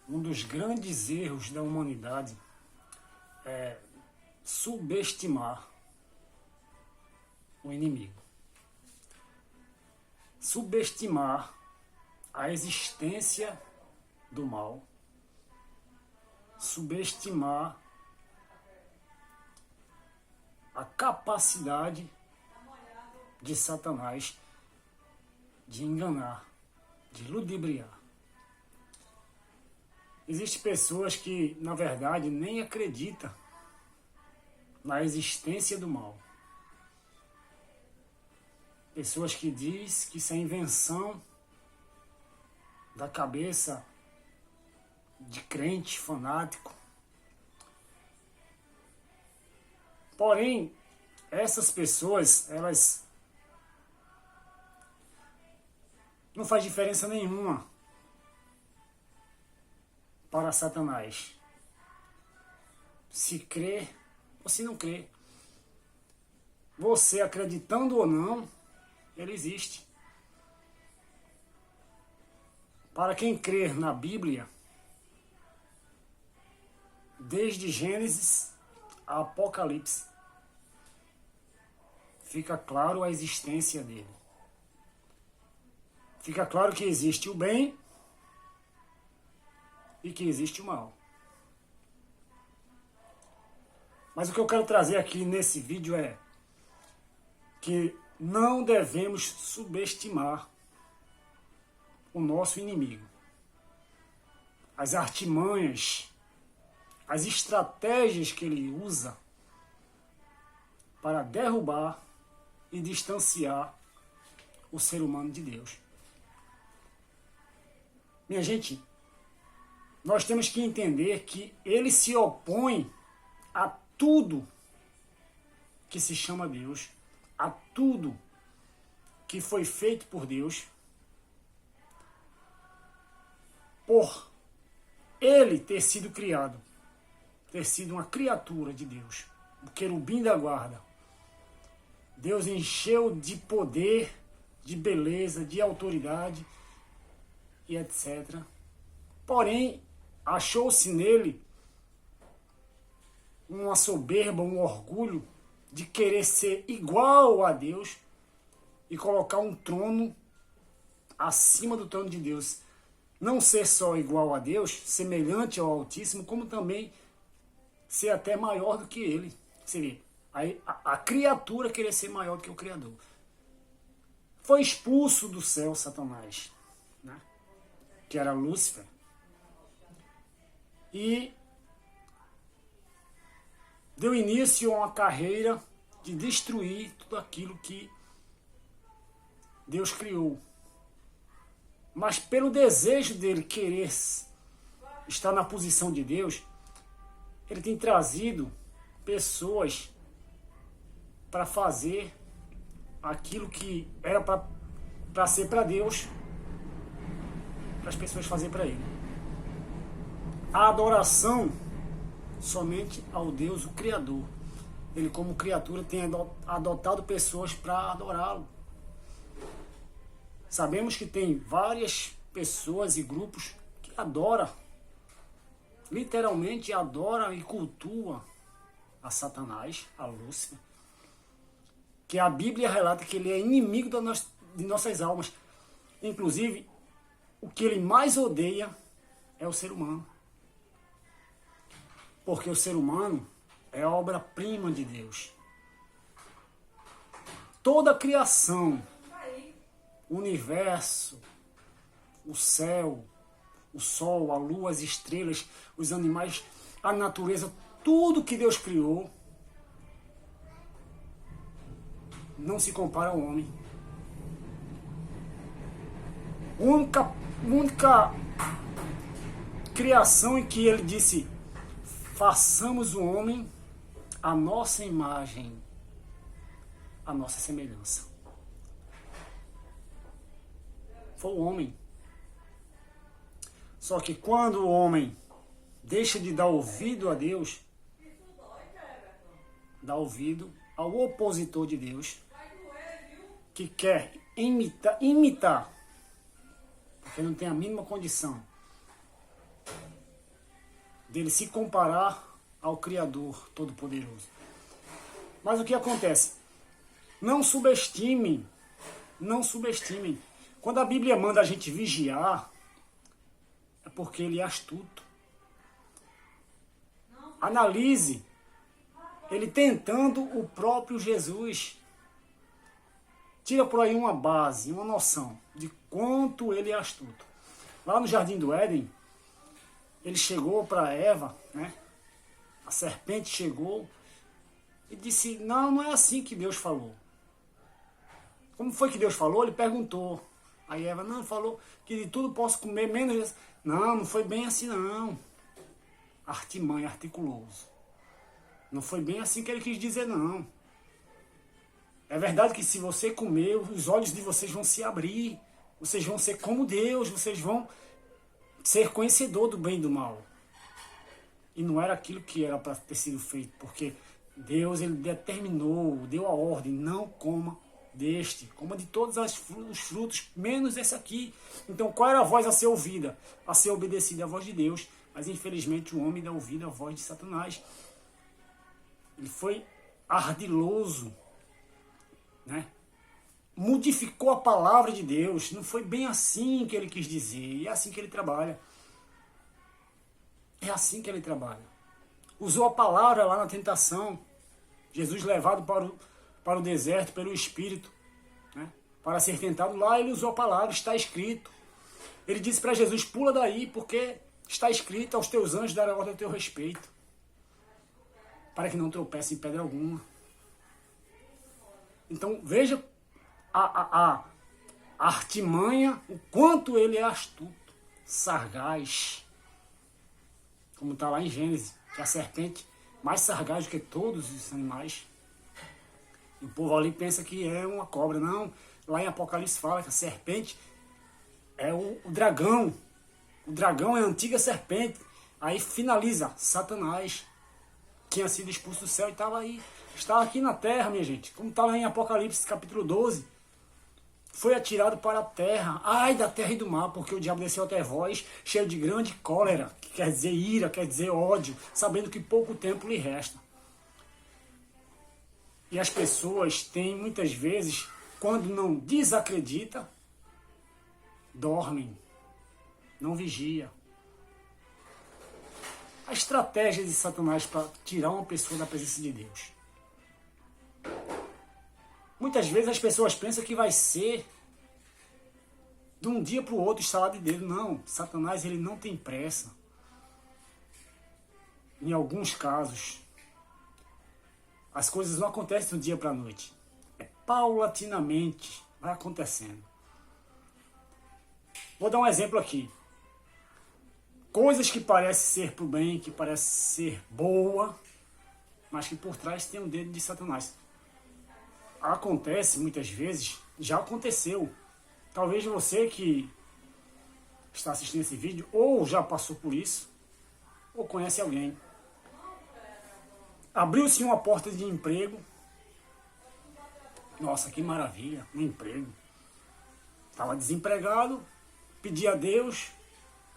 Um dos grandes erros da humanidade é subestimar o inimigo. Subestimar a existência do mal. Subestimar a capacidade de Satanás de enganar, de ludibriar. Existem pessoas que, na verdade, nem acreditam na existência do mal. Pessoas que dizem que isso é invenção da cabeça de crente fanático. Porém, essas pessoas, elas não faz diferença nenhuma para Satanás. Se crê ou se não crê. Você acreditando ou não, ele existe. Para quem crer na Bíblia, desde Gênesis a Apocalipse, fica claro a existência dele. Fica claro que existe o bem e que existe o mal. Mas o que eu quero trazer aqui nesse vídeo é que não devemos subestimar o nosso inimigo. As artimanhas, as estratégias que ele usa para derrubar e distanciar o ser humano de Deus. Minha gente, nós temos que entender que ele se opõe a tudo que se chama Deus, a tudo que foi feito por Deus, por ele ter sido criado, ter sido uma criatura de Deus, o querubim da guarda. Deus encheu de poder, de beleza, de autoridade e etc. Porém, achou-se nele uma soberba, um orgulho de querer ser igual a Deus e colocar um trono acima do trono de Deus. Não ser só igual a Deus, semelhante ao Altíssimo, como também ser até maior do que ele. Seria a criatura querer ser maior do que o Criador. Foi expulso do céu Satanás, né? Que era Lúcifer. E deu início a uma carreira de destruir tudo aquilo que Deus criou. Mas pelo desejo dele querer estar na posição de Deus, ele tem trazido pessoas para fazer aquilo que era para ser para Deus, para as pessoas fazerem para ele. A adoração somente ao Deus, o Criador. Ele, como criatura, tem adotado pessoas para adorá-lo. Sabemos que tem várias pessoas e grupos que adoram, literalmente adoram e cultuam a Satanás, a Lúcifer, que a Bíblia relata que ele é inimigo de nossas almas. Inclusive, o que ele mais odeia é o ser humano. Porque o ser humano é a obra-prima de Deus. Toda a criação, o universo, o céu, o sol, a lua, as estrelas, os animais, a natureza, tudo que Deus criou, não se compara ao homem. Única criação em que ele disse: façamos o homem à nossa imagem, à nossa semelhança. Foi o homem. Só que quando o homem deixa de dar ouvido a Deus, dá ouvido ao opositor de Deus, que quer imitar, porque não tem a mínima condição dele se comparar ao Criador Todo-Poderoso. Mas o que acontece? Não subestimem. Quando a Bíblia manda a gente vigiar, é porque ele é astuto. Analise ele tentando o próprio Jesus. Tira por aí uma base, uma noção de quanto ele é astuto. Lá no Jardim do Éden, ele chegou para Eva, né? A serpente chegou e disse, não é assim que Deus falou. Como foi que Deus falou? Ele perguntou. Aí Eva, não, falou que de tudo posso comer, menos... Não foi bem assim não. Artimanha, articuloso. Não foi bem assim que ele quis dizer, não. É verdade que se você comer, os olhos de vocês vão se abrir. Vocês vão ser como Deus, vocês vão ser conhecedor do bem e do mal. E não era aquilo que era para ter sido feito, porque Deus, ele determinou, deu a ordem, não coma deste, coma de todos os frutos, menos esse aqui. Então qual era a voz a ser ouvida? A ser obedecida a voz de Deus. Mas infelizmente o homem dá ouvido à voz de Satanás. Ele foi ardiloso, né? Modificou a palavra de Deus. Não foi bem assim que ele quis dizer. E é assim que ele trabalha. É assim que ele trabalha. Usou a palavra lá na tentação. Jesus levado para o deserto pelo Espírito, né? Para ser tentado lá, ele usou a palavra, está escrito. Ele disse para Jesus, pula daí, porque está escrito, aos teus anjos dará ordem ao teu respeito, para que não tropece em pedra alguma. Então veja a artimanha, o quanto ele é astuto, sagaz, como está lá em Gênesis, que a serpente mais sagaz do que todos os animais. E o povo ali pensa que é uma cobra. Não, lá em Apocalipse fala que a serpente é o dragão. O dragão é a antiga serpente. Aí finaliza, Satanás, tinha sido expulso do céu e estava aí. Estava aqui na terra, minha gente. Como está lá em Apocalipse capítulo 12. Foi atirado para a terra. Ai da terra e do mar, porque o diabo desceu até vós, cheio de grande cólera, que quer dizer ira, quer dizer ódio, sabendo que pouco tempo lhe resta. E as pessoas têm, muitas vezes, quando não desacredita, dormem, não vigia. A estratégia de Satanás para tirar uma pessoa da presença de Deus. Muitas vezes as pessoas pensam que vai ser de um dia para o outro estalar de dedo. Não, Satanás ele não tem pressa. Em alguns casos, as coisas não acontecem de um dia para a noite. É paulatinamente, vai acontecendo. Vou dar um exemplo aqui. Coisas que parecem ser para o bem, que parecem ser boa, mas que por trás tem um dedo de Satanás. Acontece muitas vezes, já aconteceu. Talvez você que está assistindo esse vídeo, ou já passou por isso, ou conhece alguém. Abriu-se uma porta de emprego. Nossa, que maravilha, um emprego. Estava desempregado, pedi a Deus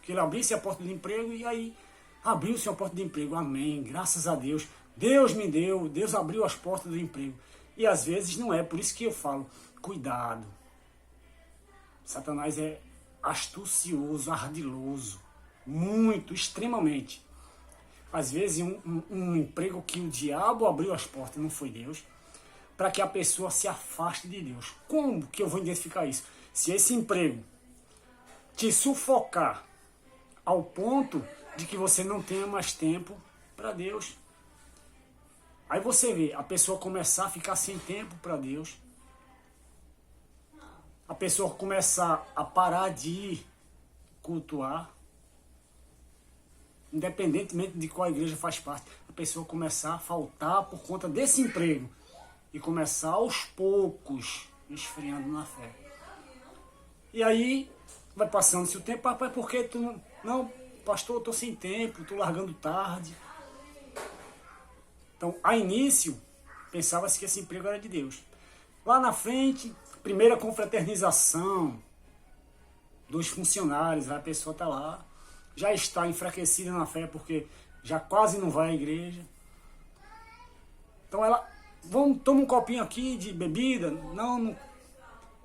que ele abrisse a porta de emprego e aí abriu-se uma porta de emprego. Amém, graças a Deus. Deus me deu, Deus abriu as portas do emprego. E às vezes não é, por isso que eu falo, cuidado. Satanás é astucioso, ardiloso, muito, extremamente. Às vezes um emprego que o diabo abriu as portas, não foi Deus, para que a pessoa se afaste de Deus. Como que eu vou identificar isso? Se esse emprego te sufocar ao ponto de que você não tenha mais tempo para Deus. Aí você vê a pessoa começar a ficar sem tempo para Deus. A pessoa começar a parar de cultuar. Independentemente de qual igreja faz parte. A pessoa começar a faltar por conta desse emprego. E começar aos poucos esfriando na fé. E aí vai passando-se o tempo. Papai, por que tu não... Não, pastor, eu estou sem tempo, estou largando tarde. Então, a início, pensava-se que esse emprego era de Deus. Lá na frente, primeira confraternização dos funcionários, a pessoa está lá, já está enfraquecida na fé porque já quase não vai à igreja. Então ela, vamos, toma um copinho aqui de bebida, não,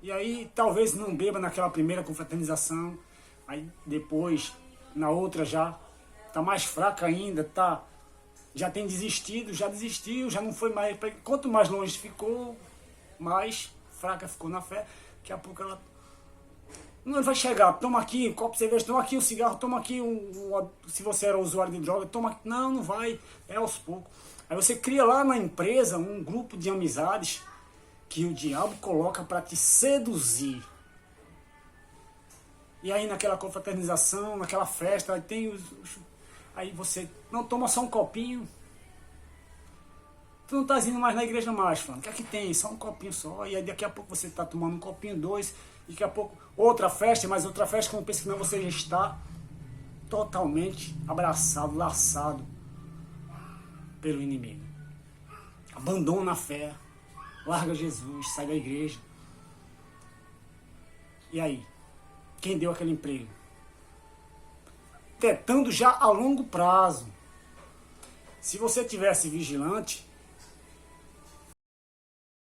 e aí talvez não beba naquela primeira confraternização, aí depois, na outra já tá mais fraca ainda, já tem desistido, já desistiu, já não foi mais, quanto mais longe ficou, mais fraca ficou na fé, daqui a pouco ela não vai chegar, toma aqui um copo de cerveja, toma aqui um cigarro, toma aqui se você era usuário de droga, toma aqui. Não vai, é aos poucos. Aí você cria lá na empresa um grupo de amizades que o diabo coloca para te seduzir. E aí naquela confraternização, naquela festa, aí tem aí você, não, toma só um copinho. Tu não tá indo mais na igreja mais, falando, o que é que tem? Só um copinho só. E aí daqui a pouco você tá tomando um copinho, dois, e daqui a pouco outra festa, mas outra festa, quando pensa que não, você já está totalmente abraçado, laçado pelo inimigo. Abandona a fé, larga Jesus, sai da igreja. E aí? Quem deu aquele emprego? Tentando já a longo prazo. Se você tivesse vigilante,